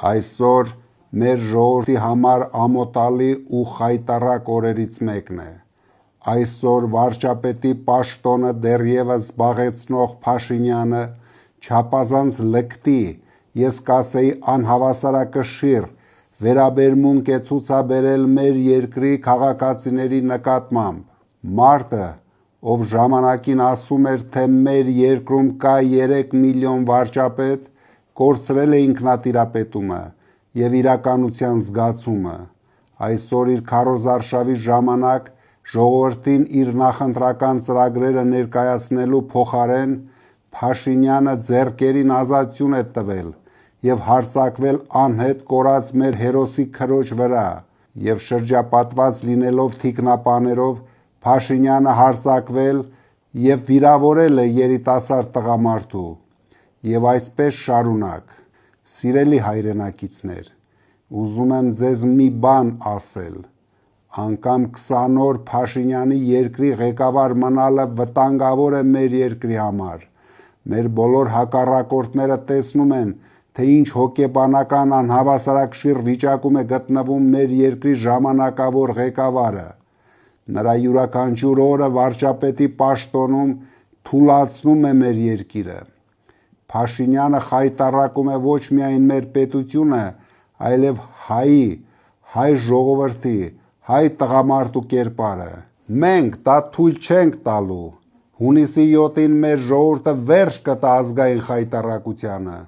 Այսօր մեր ժողովրդի համար ամոթալի ու խայտառակ օրերից մեկն է։ Այսօր վարչապետի պաշտոնը դեռևս զբաղեցնող Փաշինյանը չափազանց լկտի, ես կասեի անհավասարակշիռ վերաբերմունք է ցուցաբերել մեր երկրի քաղաքացիների նկատմամբ։ Մարդը, ով ժամանակին ասում էր, թե մեր երկրում կա 3 միլիոն վարչապետ, կորցրել է ինքնատիրապետումը և իրականության զգացումը։ Այսօր իր քարոզարշավի ժամանակ ժողովրդին իր նախընտրական ծրագրերը ներկայացնելու փոխարեն Փաշինյանը ձեռքերին ազատություն է տվել և հարձակվել անհետ կորած մեր հերոսի քրոջ վրա, և շրջապատված լինելով թիկնապաներով Փաշինյանը հարձակվել և վիրավորել է երիտասարդ տղամարդու։ Եվ այսպես շարունակ։ Սիրելի հայրենակիցներ, ուզում եմ ձեզ մի բան ասել. անգամ 20 օր Փաշինյանի երկրի ղեկավար մնալը վտանգավոր է մեր երկրի համար։ Մեր բոլոր հակառակորդները տեսնում են, թե ինչ հոգեբանական անհավասարակշիռ վիճակում է գտնվում մեր երկրի ժամանակավոր ղեկավարը։ Նրա յուրաքանչյուր օրը վարչապետի պաշտոնում թուլացնում է մեր երկիրը։ Փաշինյանը խայտառակում է ոչ միայն մեր պետությունը, այլև հայ ժողովրդի, հայ տղամարդու կերպարը։ Մենք դա թույլ չենք տալու։ Հունիսի 7-ին մեր ժողովուրդը վերջ կտա ազգային խայտառակությանը։